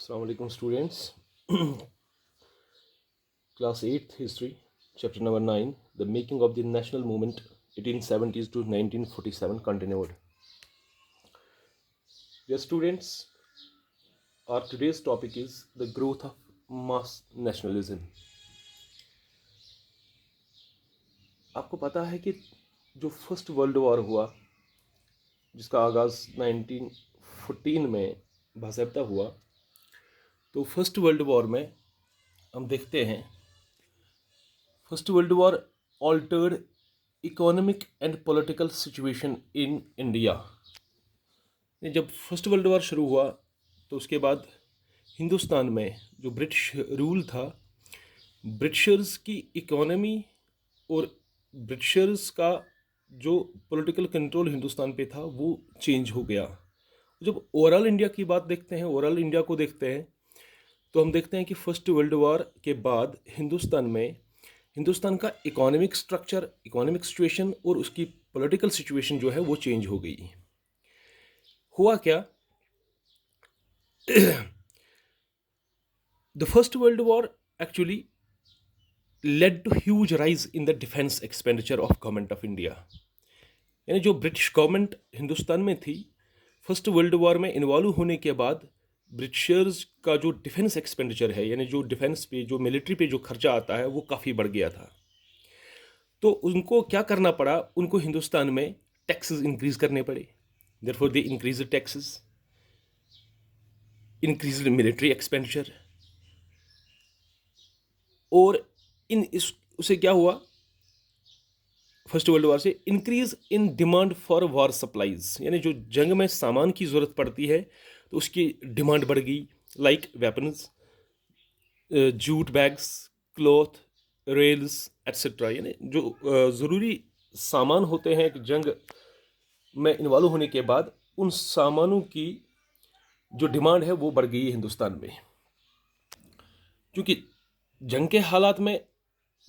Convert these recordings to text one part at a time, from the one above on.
Assalamu alaikum students. Class 8th History, Chapter number 9, The Making of the National Movement 1870s to 1947 continued. Dear students, our today's topic is the growth of mass nationalism. आपको पता है कि जो first world war हुआ, जिसका आगाज़ 1914 में बाज़ाब्ता हुआ, तो फर्स्ट वर्ल्ड वॉर में हम देखते हैं first world war altered economic and political situation in India. जब फर्स्ट वर्ल्ड वॉर शुरू हुआ तो उसके बाद हिंदुस्तान में जो ब्रिटिश रूल था, ब्रिटिशर्स की इकोनॉमी और ब्रिटिशर्स का जो पॉलिटिकल कंट्रोल हिंदुस्तान पे था वो चेंज हो गया। जब ओवरऑल इंडिया की बात देखते हैं, ओवरऑल इंडिया को देखते हैं, तो हम देखते हैं कि फर्स्ट वर्ल्ड वॉर के बाद हिंदुस्तान का इकोनॉमिक स्ट्रक्चर, इकोनॉमिक सिचुएशन और उसकी पॉलिटिकल सिचुएशन जो है वो चेंज हो गई। हुआ क्या? The first world war actually led to huge rise in the defence expenditure of government of India. यानी जो ब्रिटिश गवर्नमेंट हिंदुस्तान में थी, फर्स्ट वर्ल्ड वॉर में इन्वॉल्व होने के बाद ब्रिटिशर्स का जो डिफेंस एक्सपेंडिचर है, यानी जो डिफेंस पे, जो मिलिट्री पे जो खर्चा आता है, वो काफ़ी बढ़ गया था। तो उनको क्या करना पड़ा? उनको हिंदुस्तान में टैक्सेस इंक्रीज करने पड़े। Therefore they increase the taxes, increase the military expenditure. और उससे क्या हुआ? फर्स्ट वर्ल्ड वॉर से increase in demand for war supplies, यानी जो जंग में सामान की ज़रूरत पड़ती है तो उसकी डिमांड बढ़ गई, like weapons, jute bags, cloth, rails etcetera. यानी जो ज़रूरी सामान होते हैं जंग में इन्वॉल्व होने के बाद, उन सामानों की जो डिमांड है वो बढ़ गई हिंदुस्तान में। क्योंकि जंग के हालात में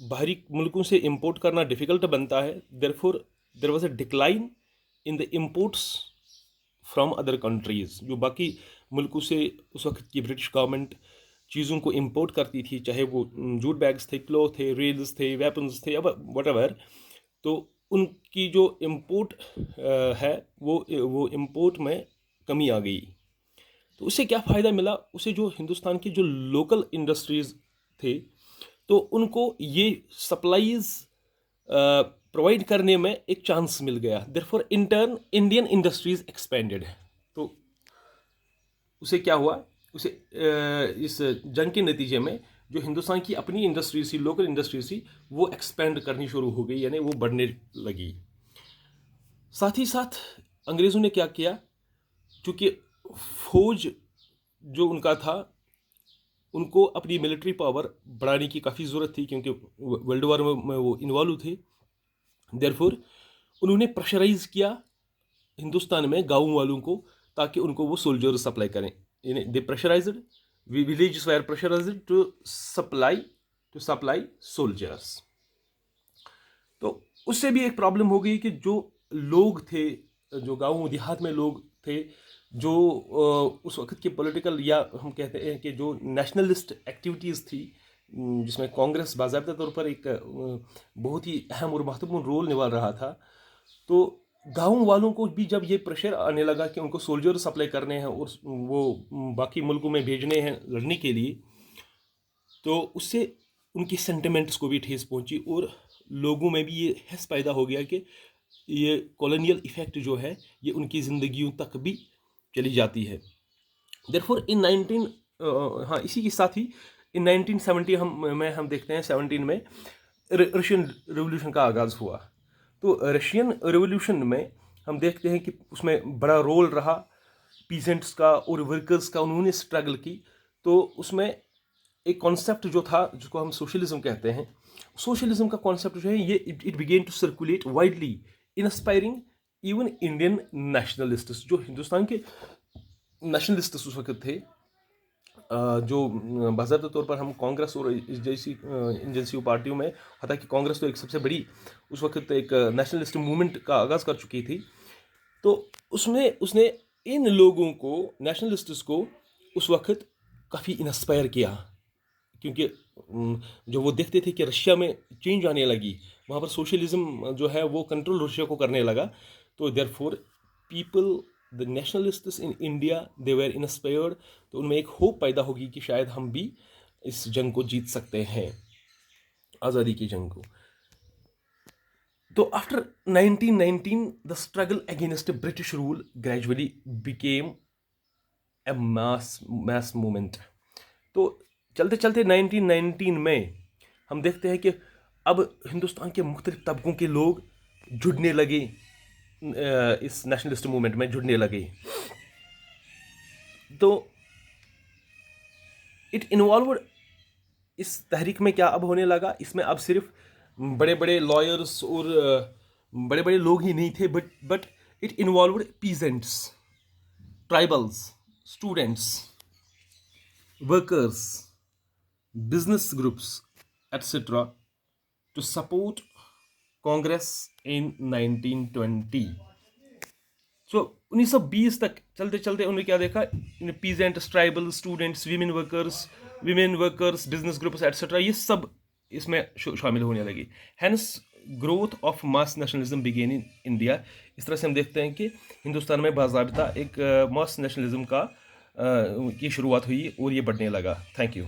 बाहरी मुल्कों से इंपोर्ट करना डिफ़िकल्ट बनता है, therefore there was a decline in the imports from other countries. जो बाकी मुल्कों से उस वक्त की ब्रिटिश गवर्नमेंट चीज़ों को इंपोर्ट करती थी, चाहे वो जूट बैग्स थे, क्लॉथ थे, रेल्स थे, वेपन्स थे, अब वट, तो उनकी जो इंपोर्ट है वो इंपोर्ट में कमी आ गई। तो उससे क्या फ़ायदा मिला? उसे जो हिंदुस्तान की जो लोकल इंडस्ट्रीज़ थे, तो उनको ये सप्लाईज प्रोवाइड करने में एक चांस मिल गया। Therefore in turn Indian industries expanded. तो उसे क्या हुआ? उसे इस जंग के नतीजे में जो हिंदुस्तान की अपनी इंडस्ट्रीज थी, लोकल इंडस्ट्रीज थी, वो एक्सपेंड करनी शुरू हो गई, यानी वो बढ़ने लगी। साथ ही साथ अंग्रेज़ों ने क्या किया? चूँकि फौज जो उनका था, उनको अपनी मिलिट्री पावर बढ़ाने की काफ़ी ज़रूरत थी, क्योंकि वर्ल्ड वॉर में वो इन्वॉल्व थे। देयरफॉर उन्होंने प्रेशराइज किया हिंदुस्तान में गाँव वालों को, ताकि उनको वो सोल्जर्स सप्लाई करें। यानी they pressurized, villages were pressurized to supply soldiers. तो उससे भी एक प्रॉब्लम हो गई कि जो लोग थे, जो गाँव देहात में लोग थे, जो उस वक्त की पॉलिटिकल, या हम कहते हैं कि जो नेशनलिस्ट एक्टिविटीज़ थी, जिसमें कांग्रेस बाज़ाब्ता तौर पर एक बहुत ही अहम और महत्वपूर्ण रोल निभा रहा था, तो गाँव वालों को भी जब ये प्रेशर आने लगा कि उनको सोल्जर सप्लाई करने हैं और वो बाकी मुल्कों में भेजने हैं लड़ने के लिए, तो उससे उनकी सेंटिमेंट्स को भी ठेस पहुंची और लोगों में भी ये हस पैदा हो गया कि ये कॉलोनियल इफ़ेक्ट जो है ये उनकी ज़िंदगियों तक भी चली जाती है। देयरफॉर इन 19 हाँ, इसी के साथ ही इन 1970 हम देखते हैं 17 में रशियन रेवोल्यूशन का आगाज़ हुआ। तो रशियन रेवोल्यूशन में हम देखते हैं कि उसमें बड़ा रोल रहा पीजेंट्स का और वर्कर्स का, उन्होंने स्ट्रगल की। तो उसमें एक कॉन्सेप्ट जो था, जिसको हम सोशलिज्म कहते हैं, सोशलिज्म का कॉन्सेप्ट जो है ये it began to circulate widely, inspiring even Indian nationalists. जो हिंदुस्तान के नेशनलिस्ट्स उस वक्त थे, जो बाज़ाब्ता तौर पर हम कांग्रेस और इस जैसी इन जैसी पार्टियों में, हालांकि कांग्रेस तो एक सबसे बड़ी उस वक्त एक नेशनलिस्ट मूवमेंट का आगाज़ कर चुकी थी, तो उसने इन लोगों को, नेशनलिस्ट्स को, उस वक्त काफ़ी इंस्पायर किया, क्योंकि जो वो देखते थे कि रशिया में चेंज आने लगी, वहाँ पर सोशलिज्म जो है वो कंट्रोल रशिया को करने लगा, तो therefore people the nationalists in India they were inspired, तो उनमें एक होप पैदा होगी कि शायद हम भी इस जंग को जीत सकते हैं, आज़ादी की जंग को। तो after 1919 the struggle against British rule gradually became a mass movement. तो चलते चलते 1919 में हम देखते हैं कि अब हिंदुस्तान के मुख्तलिफ तबकों के लोग जुड़ने लगे, इस नेशनलिस्ट मूवमेंट में जुड़ने लगे। तो इट इन्वॉल्व, इस तहरीक में क्या अब होने लगा, इसमें अब सिर्फ बड़े बड़े लॉयर्स और बड़े बड़े लोग ही नहीं थे, but it involve peasants, tribals, students, workers, business groups, etc. to support Congress in 1920. So 1920 तक चलते चलते उन्होंने क्या देखा, peasants, tribal, students, women workers, business groups etcetera, ये सब इसमें शामिल होने लगी। Hence growth of mass nationalism began in India. इस तरह से हम देखते हैं कि हिंदुस्तान में बाज़ाबिता एक मास नेशनलिज्म का की शुरुआत हुई और ये बढ़ने लगा। Thank you.